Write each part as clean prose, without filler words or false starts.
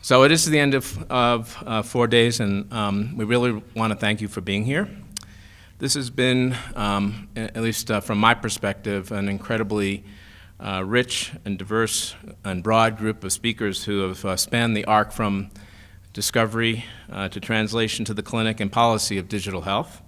So it is the end of 4 days, and we really want to thank you for being here. This has been, at least from my perspective, an incredibly rich and diverse and broad group of speakers who have spanned the arc from discovery to translation to the clinic and policy of digital health.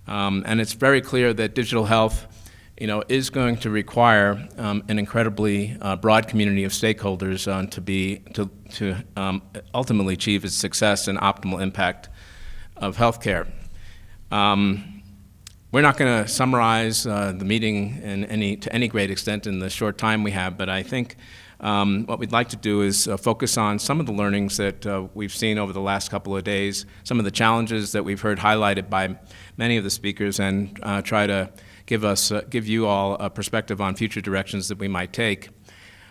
And it's very clear that digital health is going to require an incredibly broad community of stakeholders to ultimately achieve its success and optimal impact of healthcare. We're not going to summarize the meeting to any great extent in the short time we have, but I think what we'd like to do is focus on some of the learnings that we've seen over the last couple of days, some of the challenges that we've heard highlighted by many of the speakers, and try to give you all a perspective on future directions that we might take.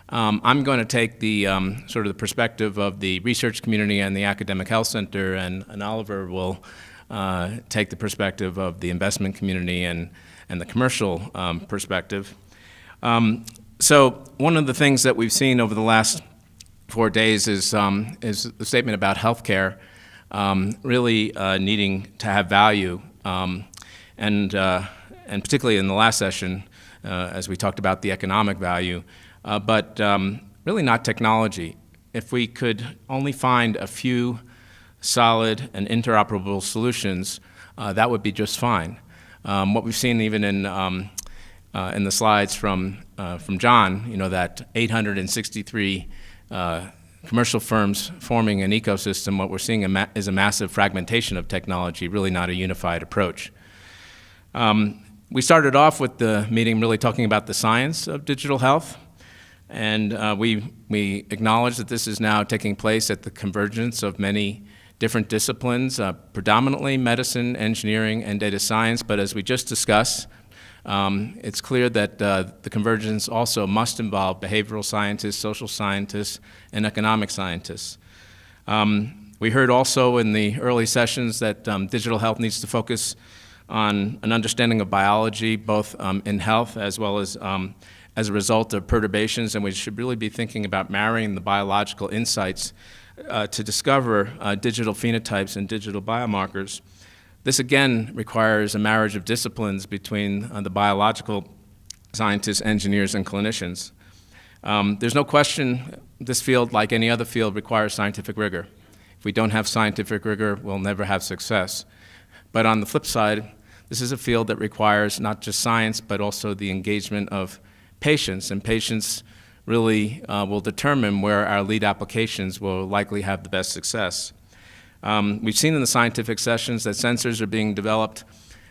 I'm going to take the sort of the perspective of the research community and the academic health center, and Oliver will take the perspective of the investment community and the commercial perspective. So one of the things that we've seen over the last 4 days is the statement about healthcare really needing to have value, and particularly in the last session, as we talked about the economic value, but really not technology. If we could only find a few solid and interoperable solutions, that would be just fine. What we've seen even in the slides from John, that 863 commercial firms forming an ecosystem, what we're seeing is a massive fragmentation of technology, really not a unified approach. We started off with the meeting really talking about the science of digital health, and we acknowledge that this is now taking place at the convergence of many different disciplines, predominantly medicine, engineering, and data science, but as we just discussed, it's clear that the convergence also must involve behavioral scientists, social scientists, and economic scientists. We heard also in the early sessions that digital health needs to focus on an understanding of biology, both in health as well as a result of perturbations, and we should really be thinking about marrying the biological insights to discover digital phenotypes and digital biomarkers. This again requires a marriage of disciplines between the biological scientists, engineers, and clinicians. There's no question this field, like any other field, requires scientific rigor. If we don't have scientific rigor, we'll never have success. But on the flip side, this is a field that requires not just science, but also the engagement of patients, and patients really will determine where our lead applications will likely have the best success. We've seen in the scientific sessions that sensors are being developed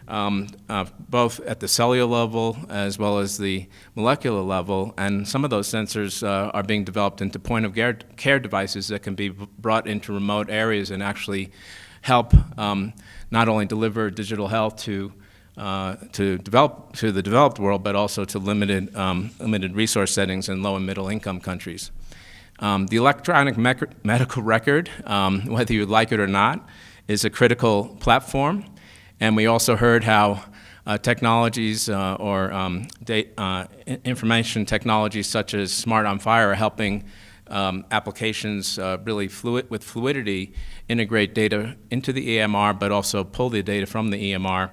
both at the cellular level as well as the molecular level, and some of those sensors are being developed into point-of-care devices that can be brought into remote areas and actually help not only deliver digital health to the developed world, but also to limited resource settings in low and middle income countries. The electronic medical record, whether you like it or not, is a critical platform, and we also heard how technologies or information technologies such as Smart on Fire are helping applications really with fluidity integrate data into the EMR, but also pull the data from the EMR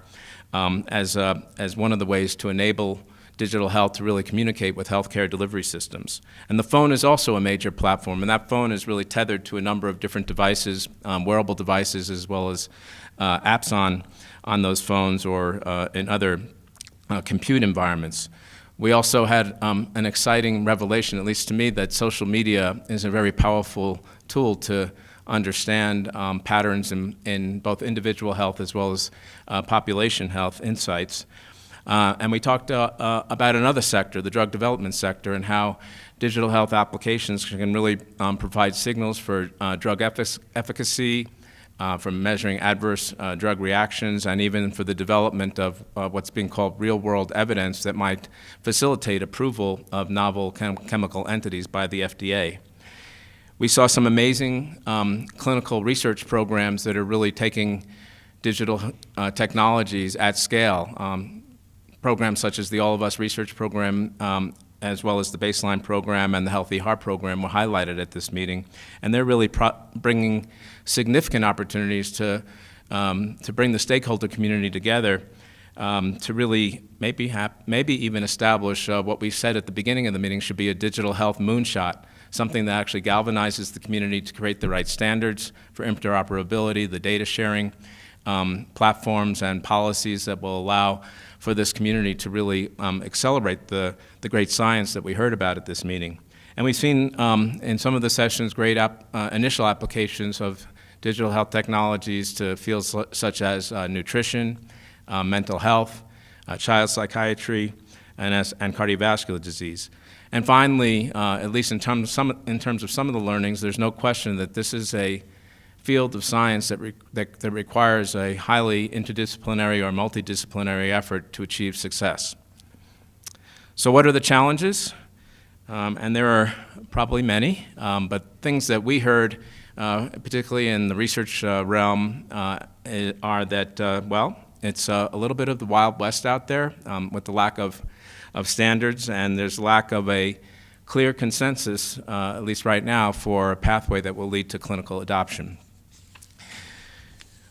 as one of the ways to enable digital health to really communicate with healthcare delivery systems. And the phone is also a major platform, and that phone is really tethered to a number of different devices, wearable devices, as well as apps on those phones or in other compute environments. We also had an exciting revelation, at least to me, that social media is a very powerful tool to understand patterns in both individual health as well as population health insights. And we talked about another sector, the drug development sector, and how digital health applications can really provide signals for drug efficacy, for measuring adverse drug reactions, and even for the development of what's being called real-world evidence that might facilitate approval of novel chemical entities by the FDA. We saw some amazing clinical research programs that are really taking digital technologies at scale. Programs such as the All of Us research program as well as the baseline program and the Healthy Heart program were highlighted at this meeting. And they're really bringing significant opportunities to bring the stakeholder community together to really maybe even establish what we said at the beginning of the meeting should be a digital health moonshot, something that actually galvanizes the community to create the right standards for interoperability, the data sharing platforms and policies that will allow for this community to really accelerate the great science that we heard about at this meeting. And we've seen in some of the sessions great initial applications of digital health technologies to fields such as nutrition, mental health, child psychiatry, and cardiovascular disease. And finally, at least in terms of some of the learnings, there's no question that this is a field of science that requires a highly interdisciplinary or multidisciplinary effort to achieve success. So what are the challenges? And there are probably many, but things that we heard, particularly in the research realm, are that, well, it's a little bit of the Wild West out there with the lack of standards, and there's lack of a clear consensus, at least right now, for a pathway that will lead to clinical adoption.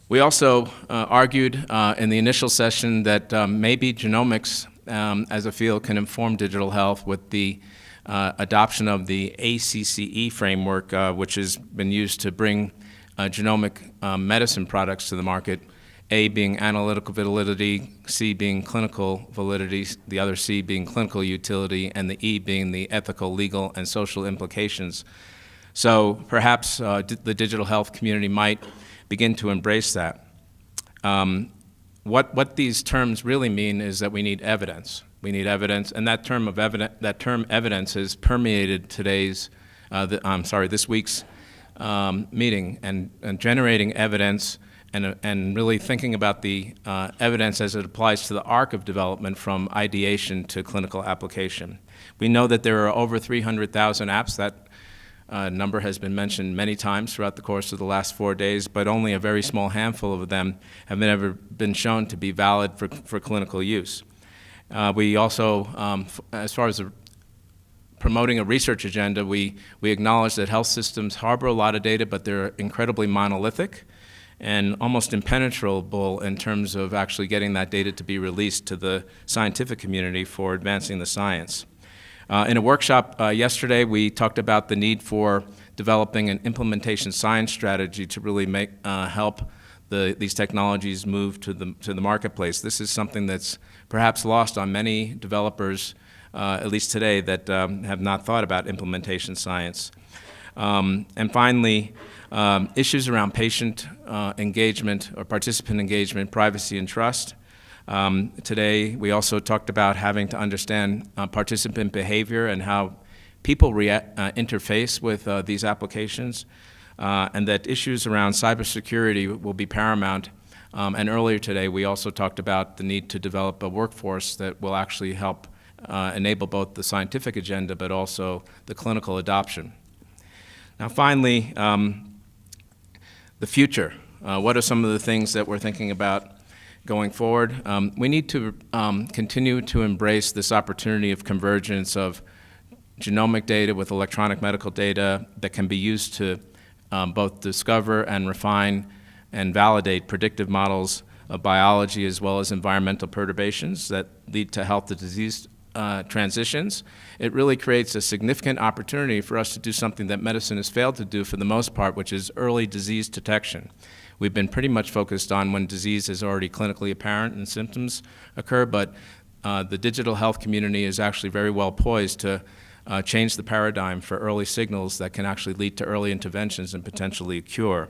We also argued in the initial session that maybe genomics as a field can inform digital health with the adoption of the ACCE framework, which has been used to bring genomic medicine products to the market, A being analytical validity, C being clinical validity, the other C being clinical utility, and the E being the ethical, legal, and social implications. So perhaps the digital health community might begin to embrace that. What these terms really mean is that we need evidence. We need evidence, and that term evidence has permeated today's, this week's meeting, and generating evidence and really thinking about the evidence as it applies to the arc of development from ideation to clinical application. We know that there are over 300,000 apps. That number has been mentioned many times throughout the course of the last 4 days, but only a very small handful of them have ever been shown to be valid for clinical use. We also, as far as promoting a research agenda, we acknowledge that health systems harbor a lot of data, but they're incredibly monolithic and almost impenetrable in terms of actually getting that data to be released to the scientific community for advancing the science. In a workshop yesterday, we talked about the need for developing an implementation science strategy to really help these technologies move to the marketplace. This is something that's perhaps lost on many developers, at least today, that have not thought about implementation science. And finally, issues around patient engagement or participant engagement, privacy, and trust. Today, we also talked about having to understand participant behavior and how people interface with these applications, and that issues around cybersecurity will be paramount. And earlier today, we also talked about the need to develop a workforce that will actually help enable both the scientific agenda but also the clinical adoption. Now, finally, the future. What are some of the things that we're thinking about going forward? We need to continue to embrace this opportunity of convergence of genomic data with electronic medical data that can be used to both discover and refine and validate predictive models of biology as well as environmental perturbations that lead to health to disease transitions. It really creates a significant opportunity for us to do something that medicine has failed to do for the most part, which is early disease detection. We've been pretty much focused on when disease is already clinically apparent and symptoms occur, but the digital health community is actually very well poised to change the paradigm for early signals that can actually lead to early interventions and potentially cure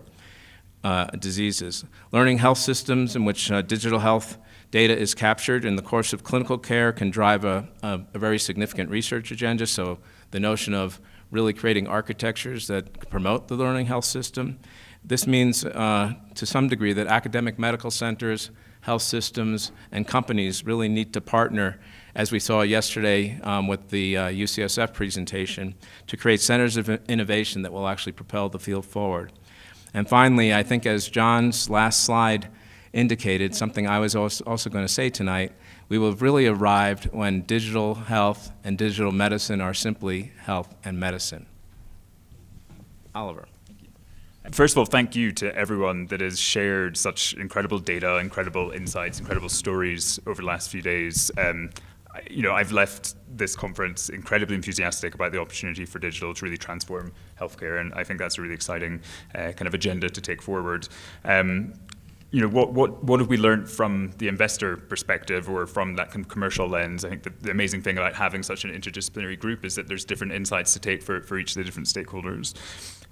diseases. Learning health systems in which digital health data is captured in the course of clinical care can drive a very significant research agenda, so the notion of really creating architectures that promote the learning health system. This means, to some degree, that academic medical centers, health systems, and companies really need to partner, as we saw yesterday with the UCSF presentation, to create centers of innovation that will actually propel the field forward. And finally, I think as John's last slide indicated, something I was also going to say tonight, we will have really arrived when digital health and digital medicine are simply health and medicine. Oliver. First of all, thank you to everyone that has shared such incredible data, incredible insights, incredible stories over the last few days. I've left this conference incredibly enthusiastic about the opportunity for digital to really transform healthcare, and I think that's a really exciting kind of agenda to take forward. What have we learned from the investor perspective or from that kind of commercial lens? I think the amazing thing about having such an interdisciplinary group is that there's different insights to take for each of the different stakeholders.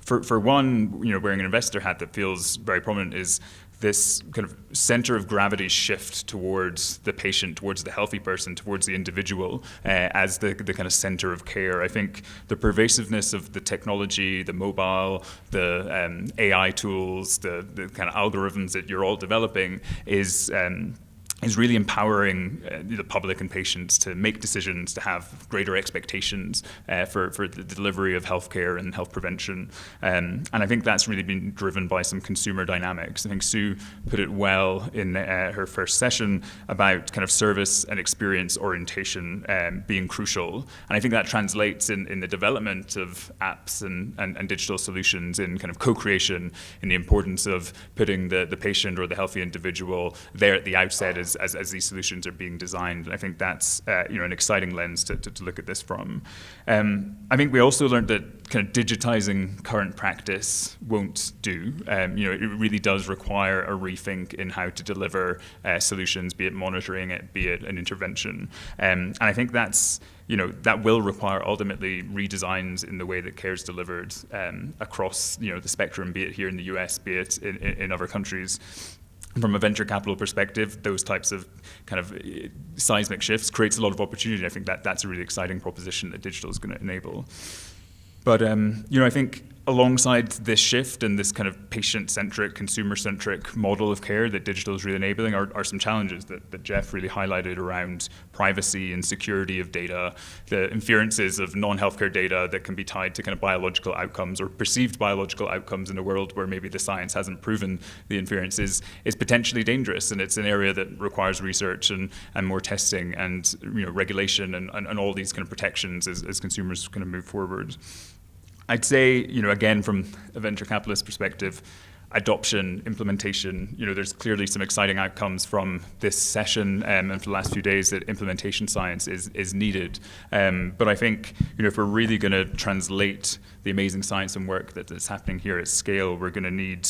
For one, wearing an investor hat that feels very prominent is this kind of center of gravity shift towards the patient, towards the healthy person, towards the individual as the kind of center of care. I think the pervasiveness of the technology, the mobile, the AI tools, the kind of algorithms that you're all developing is really empowering the public and patients to make decisions, to have greater expectations for the delivery of healthcare and health prevention. And I think that's really been driven by some consumer dynamics. I think Sue put it well in her first session about kind of service and experience orientation being crucial. And I think that translates in the development of apps and digital solutions in kind of co-creation, in the importance of putting the patient or the healthy individual there at the outset as these solutions are being designed. And I think that's an exciting lens to look at this from. I think we also learned that kind of digitizing current practice won't do. It really does require a rethink in how to deliver solutions, be it monitoring it, be it an intervention. And I think that will require ultimately redesigns in the way that care is delivered across the spectrum, be it here in the US, be it in other countries. From a venture capital perspective, those types of kind of seismic shifts creates a lot of opportunity. I think that's a really exciting proposition that digital is going to enable. But I think alongside this shift and this kind of patient-centric, consumer-centric model of care that digital is really enabling are some challenges that Jeff really highlighted around privacy and security of data, the inferences of non-healthcare data that can be tied to kind of biological outcomes or perceived biological outcomes in a world where maybe the science hasn't proven the inferences is potentially dangerous, and it's an area that requires research and more testing and regulation and all these kind of protections as consumers kind of move forward. I'd say, again, from a venture capitalist perspective, adoption, implementation, there's clearly some exciting outcomes from this session and for the last few days that implementation science is needed. But I think, if we're really going to translate the amazing science and work that's happening here at scale, we're going to need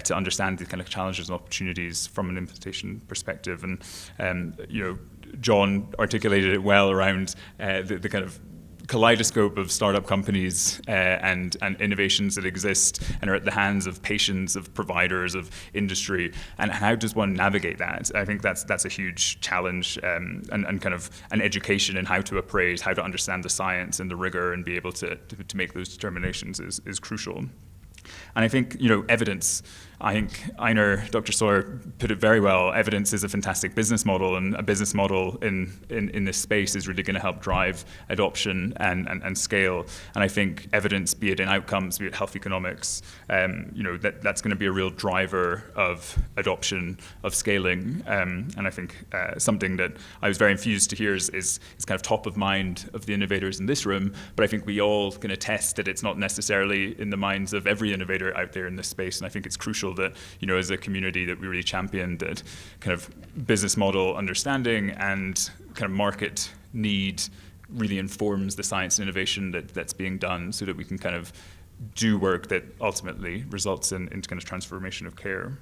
to understand the kind of challenges and opportunities from an implementation perspective. And, John articulated it well around the kind of kaleidoscope of startup companies and innovations that exist and are at the hands of patients, of providers, of industry, and how does one navigate that? I think that's a huge challenge and kind of an education in how to appraise, how to understand the science and the rigor and be able to make those determinations is crucial. And I think, evidence, I think Einar, Dr. Sawyer put it very well. Evidence is a fantastic business model, and a business model in this space is really going to help drive adoption and scale. And I think evidence, be it in outcomes, be it health economics, that's going to be a real driver of adoption, of scaling. And I think something that I was very enthused to hear is kind of top of mind of the innovators in this room, but I think we all can attest that it's not necessarily in the minds of every innovator out there in this space. And I think it's crucial that, as a community that we really champion that kind of business model understanding and kind of market need really informs the science and innovation that's being done so that we can kind of do work that ultimately results in kind of transformation of care.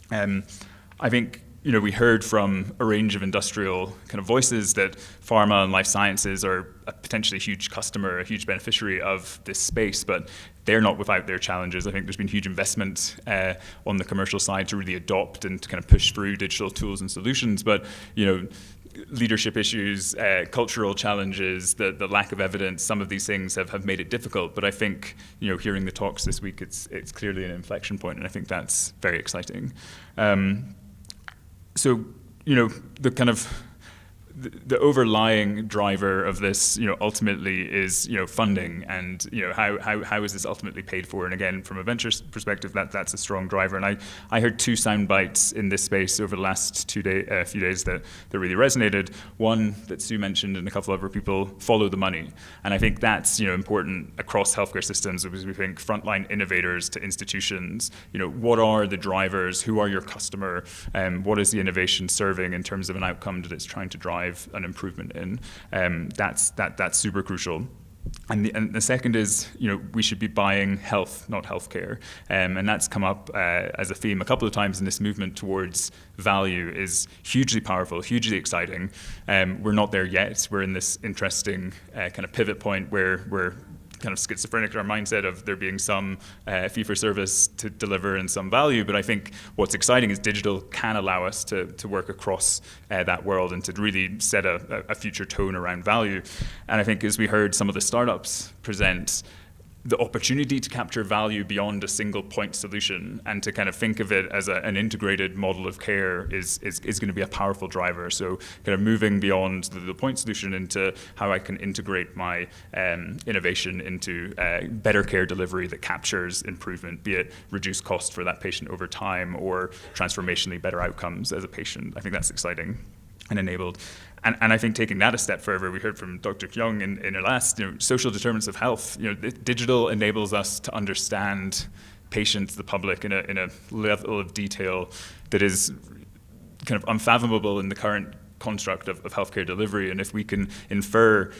I think, we heard from a range of industrial kind of voices that pharma and life sciences are a potentially huge customer, a huge beneficiary of this space, but they're not without their challenges. I think there's been huge investment on the commercial side to really adopt and to kind of push through digital tools and solutions, but, leadership issues, cultural challenges, the lack of evidence, some of these things have made it difficult. But I think, hearing the talks this week, it's clearly an inflection point, and I think that's very exciting. So, the kind of the overlying driver of this, ultimately is, funding, and, how is this ultimately paid for? And again, from a venture perspective, that's a strong driver. And I heard two sound bites in this space over the last few days that really resonated. One that Sue mentioned and a couple other people: follow the money. And I think that's, important across healthcare systems, because we think frontline innovators to institutions. What are the drivers? Who are your customer? What is the innovation serving in terms of an outcome that it's trying to drive an improvement in? That's super crucial. And the second is, we should be buying health, not healthcare. And that's come up as a theme a couple of times in this movement towards value. Is hugely powerful, hugely exciting. We're not there yet. We're in this interesting kind of pivot point where we're kind of schizophrenic in our mindset of there being some fee-for-service to deliver and some value. But I think what's exciting is digital can allow us to work across that world and to really set a future tone around value. And I think, as we heard some of the startups present, the opportunity to capture value beyond a single point solution and to kind of think of it as an integrated model of care is going to be a powerful driver. So kind of moving beyond the point solution into how I can integrate my innovation into better care delivery that captures improvement, be it reduced cost for that patient over time or transformationally better outcomes as a patient. I think that's exciting and enabled. And I think taking that a step further, we heard from Dr. Kyung in her last, social determinants of health. Digital enables us to understand patients, the public, in a level of detail that is kind of unfathomable in the current construct of healthcare delivery. And if we can infer,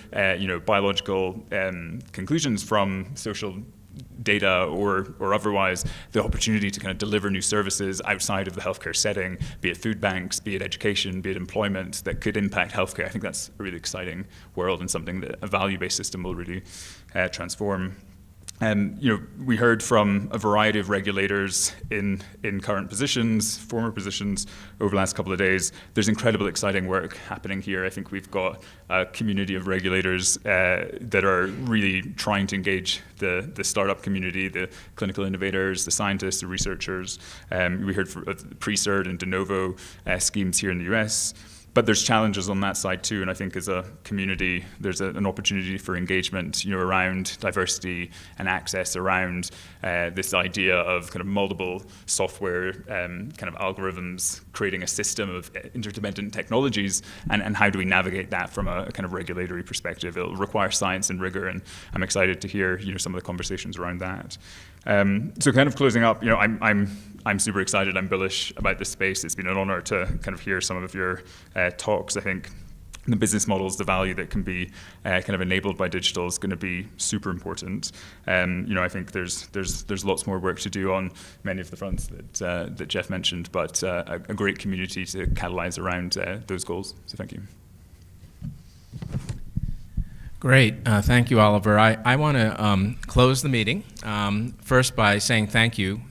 biological conclusions from social data or otherwise, the opportunity to kind of deliver new services outside of the healthcare setting, be it food banks, be it education, be it employment, that could impact healthcare. I think that's a really exciting world and something that a value-based system will really transform. We heard from a variety of regulators in current positions, former positions, over the last couple of days. There's incredible exciting work happening here. I think we've got a community of regulators that are really trying to engage the startup community, the clinical innovators, the scientists, the researchers. We heard from pre-cert and de novo schemes here in the US. But there's challenges on that side too, and I think as a community, there's an opportunity for engagement, around diversity and access, around this idea of kind of multiple software kind of algorithms, creating a system of interdependent technologies, and how do we navigate that from a kind of regulatory perspective. It'll require science and rigor, and I'm excited to hear some of the conversations around that. So kind of closing up, I'm super excited. I'm bullish about this space. It's been an honor to kind of hear some of your talks. I think the business models, the value that can be kind of enabled by digital is going to be super important. I think there's lots more work to do on many of the fronts that Jeff mentioned, but a great community to catalyze around those goals. So thank you. Great. Thank you, Oliver. I want to close the meeting first by saying thank you.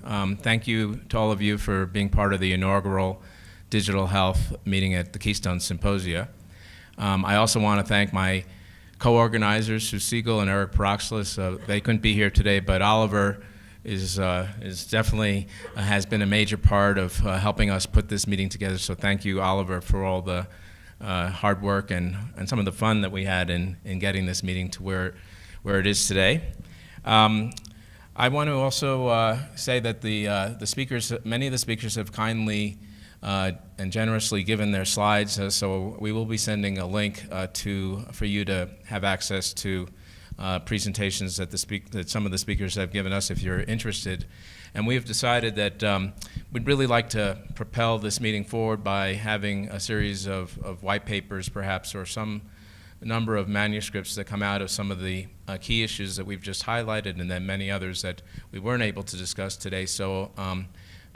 Thank you to all of you for being part of the inaugural Digital Health meeting at the Keystone Symposia. I also want to thank my co-organizers, Siegel and Perakslis. They couldn't be here today, but Oliver is definitely has been a major part of helping us put this meeting together. So thank you, Oliver, for all the hard work and some of the fun that we had in getting this meeting to where it is today. I want to also say that the speakers, many of the speakers have kindly and generously given their slides, so we will be sending a link for you to have access to presentations that some of the speakers have given us if you're interested. And we have decided that we'd really like to propel this meeting forward by having a series of white papers, perhaps, or some number of manuscripts that come out of some of the key issues that we've just highlighted, and then many others that we weren't able to discuss today. So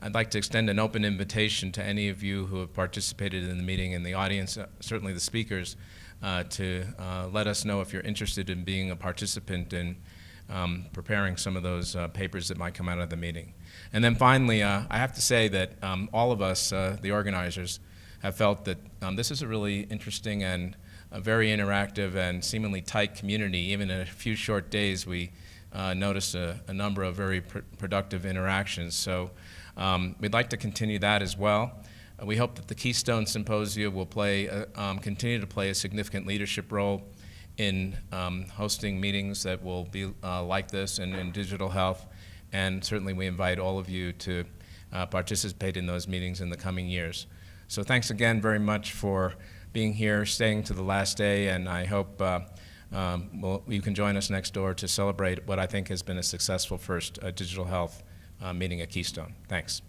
I'd like to extend an open invitation to any of you who have participated in the meeting and the audience, certainly the speakers, to let us know if you're interested in being a participant in preparing some of those papers that might come out of the meeting. And then finally, I have to say that all of us, the organizers, have felt that this is a really interesting and a very interactive and seemingly tight community. Even in a few short days, we noticed a number of very productive interactions. So we'd like to continue that as well. We hope that the Keystone Symposia will continue to play a significant leadership role in hosting meetings that will be like this in digital health, and certainly we invite all of you to participate in those meetings in the coming years. So thanks again very much for being here, staying to the last day, and I hope you can join us next door to celebrate what I think has been a successful first digital health meeting at Keystone. Thanks.